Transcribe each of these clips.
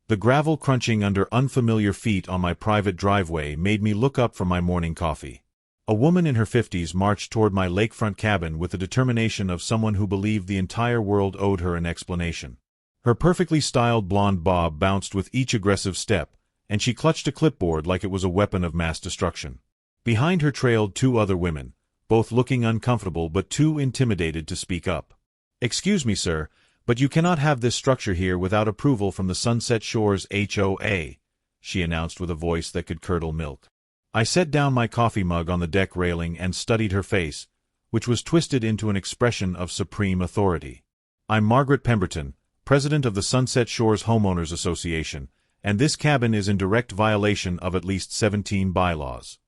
The gravel crunching under unfamiliar feet on my private driveway made me look up from my morning coffee. A woman in her 50s marched toward my lakefront cabin with the determination of someone who believed the entire world owed her an explanation. Her perfectly styled blonde bob bounced with each aggressive step, and she clutched a clipboard like it was a weapon of mass destruction. Behind her trailed two other women, both looking uncomfortable but too intimidated to speak up. "Excuse me, sir, but you cannot have this structure here without approval from the Sunset Shores HOA, she announced with a voice that could curdle milk. I set down my coffee mug on the deck railing and studied her face, which was twisted into an expression of supreme authority. "I'm Margaret Pemberton, president of the Sunset Shores Homeowners Association, and this cabin is in direct violation of at least 17 bylaws."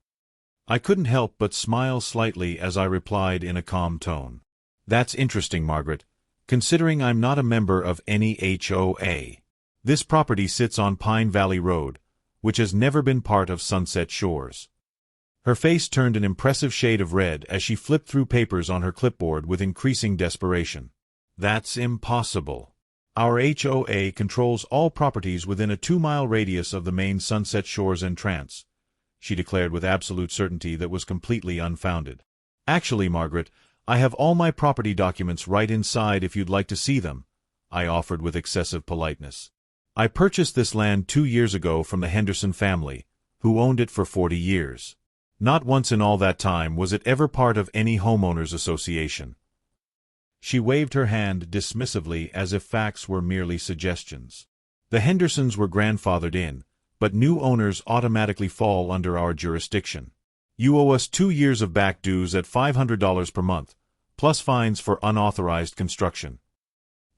I couldn't help but smile slightly as I replied in a calm tone. "That's interesting, Margaret, considering I'm not a member of any HOA. This property sits on Pine Valley Road, which has never been part of Sunset Shores." Her face turned an impressive shade of red as she flipped through papers on her clipboard with increasing desperation. "That's impossible. Our HOA controls all properties within a 2-mile radius of the main Sunset Shores entrance," she declared with absolute certainty that was completely unfounded. "Actually, Margaret, I have all my property documents right inside if you'd like to see them," I offered with excessive politeness. "I purchased this land 2 years ago from the Henderson family, who owned it for 40 years. Not once in all that time was it ever part of any homeowners association." She waved her hand dismissively as if facts were merely suggestions. "The Hendersons were grandfathered in, but new owners automatically fall under our jurisdiction. You owe us 2 years of back dues at $500 per month, plus fines for unauthorized construction."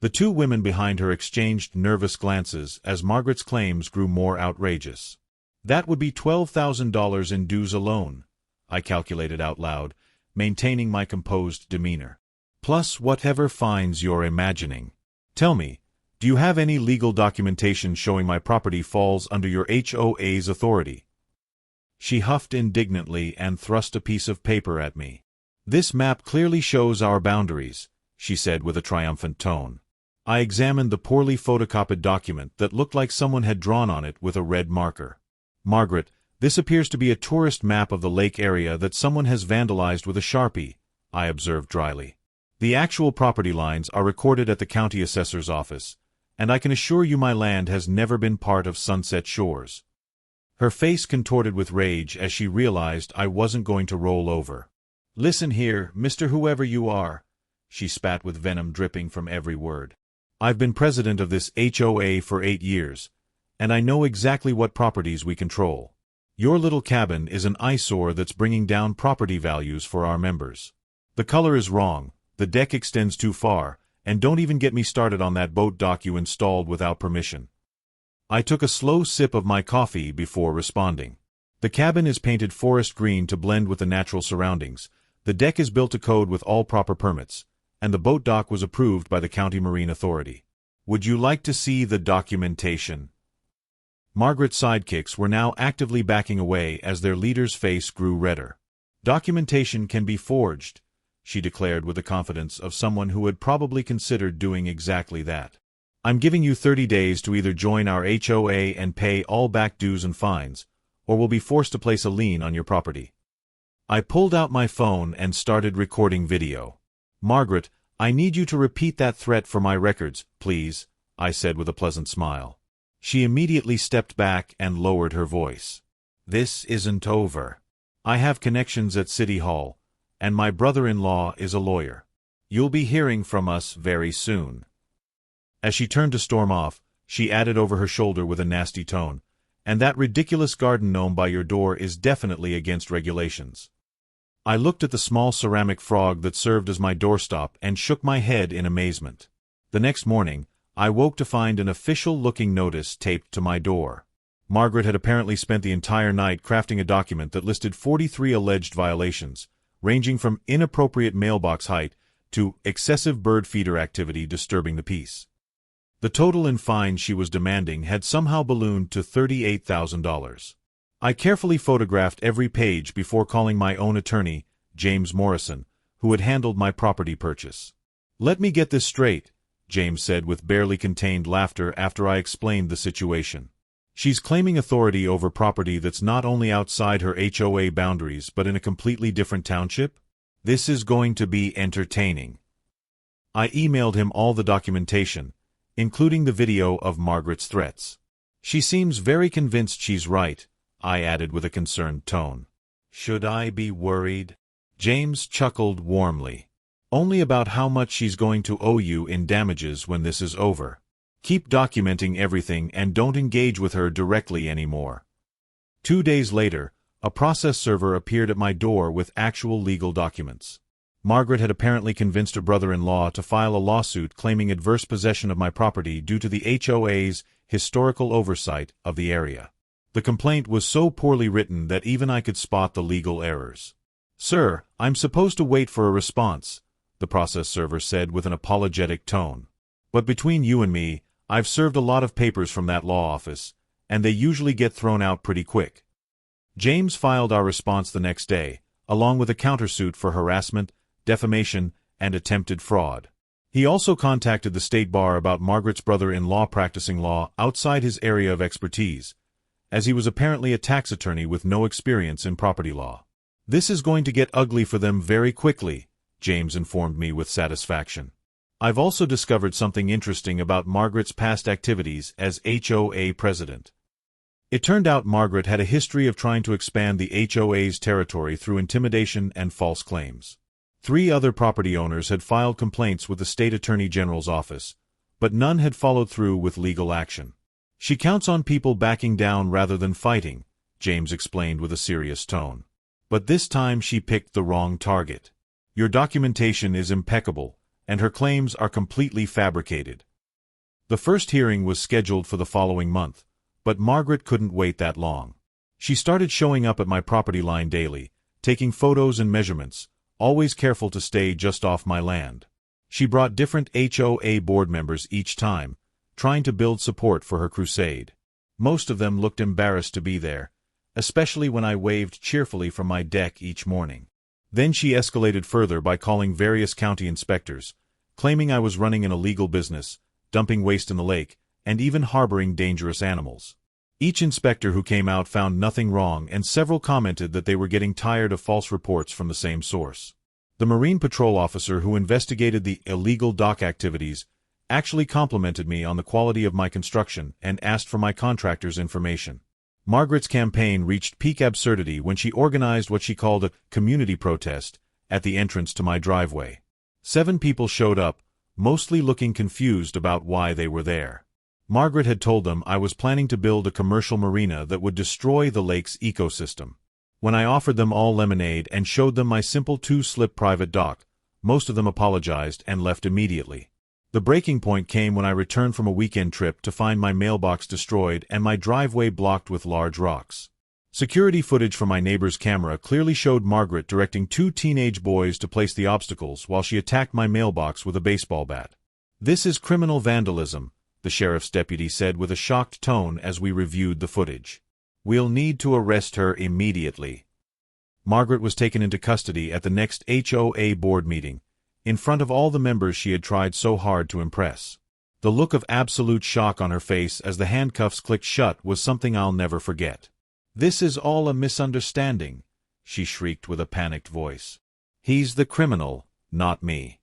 The two women behind her exchanged nervous glances as Margaret's claims grew more outrageous. "That would be $12,000 in dues alone," I calculated out loud, maintaining my composed demeanor. "Plus whatever fines you're imagining. Tell me, do you have any legal documentation showing my property falls under your HOA's authority?" She huffed indignantly and thrust a piece of paper at me. "This map clearly shows our boundaries," she said with a triumphant tone. I examined the poorly photocopied document that looked like someone had drawn on it with a red marker. "Margaret, this appears to be a tourist map of the lake area that someone has vandalized with a Sharpie," I observed dryly. "The actual property lines are recorded at the county assessor's office, and I can assure you my land has never been part of Sunset Shores." Her face contorted with rage as she realized I wasn't going to roll over. "Listen here, Mr. Whoever you are," she spat with venom dripping from every word. "I've been president of this HOA for 8 years, and I know exactly what properties we control. Your little cabin is an eyesore that's bringing down property values for our members. The color is wrong, the deck extends too far, and don't even get me started on that boat dock you installed without permission." I took a slow sip of my coffee before responding. "The cabin is painted forest green to blend with the natural surroundings, the deck is built to code with all proper permits, and the boat dock was approved by the County Marine Authority. Would you like to see the documentation?" Margaret's sidekicks were now actively backing away as their leader's face grew redder. "Documentation can be forged," she declared with the confidence of someone who had probably considered doing exactly that. "I'm giving you 30 days to either join our HOA and pay all back dues and fines, or will be forced to place a lien on your property." I pulled out my phone and started recording video. "Margaret, I need you to repeat that threat for my records, please," I said with a pleasant smile. She immediately stepped back and lowered her voice. "This isn't over. I have connections at City Hall, and my brother-in-law is a lawyer. You'll be hearing from us very soon." As she turned to storm off, she added over her shoulder with a nasty tone, "And that ridiculous garden gnome by your door is definitely against regulations." I looked at the small ceramic frog that served as my doorstop and shook my head in amazement. The next morning, I woke to find an official-looking notice taped to my door. Margaret had apparently spent the entire night crafting a document that listed 43 alleged violations, ranging from inappropriate mailbox height to excessive bird feeder activity disturbing the peace. The total in fines she was demanding had somehow ballooned to $38,000. I carefully photographed every page before calling my own attorney, James Morrison, who had handled my property purchase. "Let me get this straight. James said with barely contained laughter after I explained the situation. She's claiming authority over property that's not only outside her HOA boundaries but in a completely different township? This is going to be entertaining. I emailed him all the documentation, including the video of Margaret's threats. She seems very convinced she's right, I added with a concerned tone. Should I be worried? James chuckled warmly. Only about how much she's going to owe you in damages when this is over. Keep documenting everything and don't engage with her directly anymore. 2 days later, a process server appeared at my door with actual legal documents. Margaret had apparently convinced her brother-in-law to file a lawsuit claiming adverse possession of my property due to the HOA's historical oversight of the area. The complaint was so poorly written that even I could spot the legal errors. Sir, I'm supposed to wait for a response, the process server said with an apologetic tone. But between you and me, I've served a lot of papers from that law office, and they usually get thrown out pretty quick. James filed our response the next day, along with a countersuit for harassment, defamation, and attempted fraud. He also contacted the state bar about Margaret's brother-in-law practicing law outside his area of expertise, as he was apparently a tax attorney with no experience in property law. This is going to get ugly for them very quickly, James informed me with satisfaction. I've also discovered something interesting about Margaret's past activities as HOA president. It turned out Margaret had a history of trying to expand the HOA's territory through intimidation and false claims. 3 other property owners had filed complaints with the state attorney general's office, but none had followed through with legal action. She counts on people backing down rather than fighting, James explained with a serious tone. But this time she picked the wrong target. Your documentation is impeccable, and her claims are completely fabricated. The first hearing was scheduled for the following month, but Margaret couldn't wait that long. She started showing up at my property line daily, taking photos and measurements, always careful to stay just off my land. She brought different HOA board members each time, trying to build support for her crusade. Most of them looked embarrassed to be there, especially when I waved cheerfully from my deck each morning. Then she escalated further by calling various county inspectors, claiming I was running an illegal business, dumping waste in the lake, and even harboring dangerous animals. Each inspector who came out found nothing wrong, and several commented that they were getting tired of false reports from the same source. The Marine Patrol officer who investigated the illegal dock activities actually complimented me on the quality of my construction and asked for my contractor's information. Margaret's campaign reached peak absurdity when she organized what she called a community protest at the entrance to my driveway. 7 people showed up, mostly looking confused about why they were there. Margaret had told them I was planning to build a commercial marina that would destroy the lake's ecosystem. When I offered them all lemonade and showed them my simple 2-slip private dock, most of them apologized and left immediately. The breaking point came when I returned from a weekend trip to find my mailbox destroyed and my driveway blocked with large rocks. Security footage from my neighbor's camera clearly showed Margaret directing 2 teenage boys to place the obstacles while she attacked my mailbox with a baseball bat. This is criminal vandalism, the sheriff's deputy said with a shocked tone as we reviewed the footage. We'll need to arrest her immediately. Margaret was taken into custody at the next HOA board meeting, in front of all the members she had tried so hard to impress. The look of absolute shock on her face as the handcuffs clicked shut was something I'll never forget. "This is all a misunderstanding," she shrieked with a panicked voice. "He's the criminal, not me.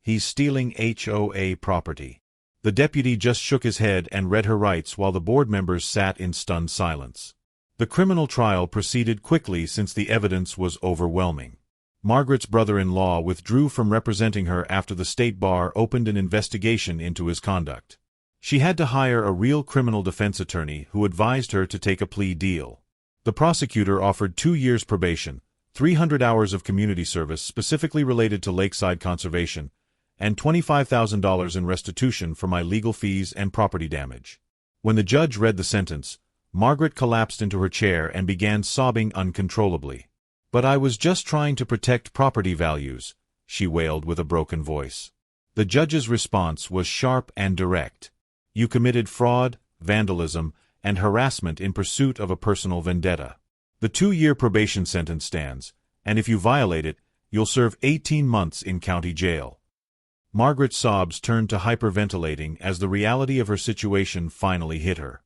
He's stealing HOA property." The deputy just shook his head and read her rights while the board members sat in stunned silence. The criminal trial proceeded quickly since the evidence was overwhelming. Margaret's brother-in-law withdrew from representing her after the state bar opened an investigation into his conduct. She had to hire a real criminal defense attorney who advised her to take a plea deal. The prosecutor offered 2 years probation, 300 hours of community service specifically related to lakeside conservation, and $25,000 in restitution for my legal fees and property damage. When the judge read the sentence, Margaret collapsed into her chair and began sobbing uncontrollably. "But I was just trying to protect property values," she wailed with a broken voice. The judge's response was sharp and direct. "You committed fraud, vandalism, and harassment in pursuit of a personal vendetta. The 2-year probation sentence stands, and if you violate it, you'll serve 18 months in county jail." Margaret's sobs turned to hyperventilating as the reality of her situation finally hit her.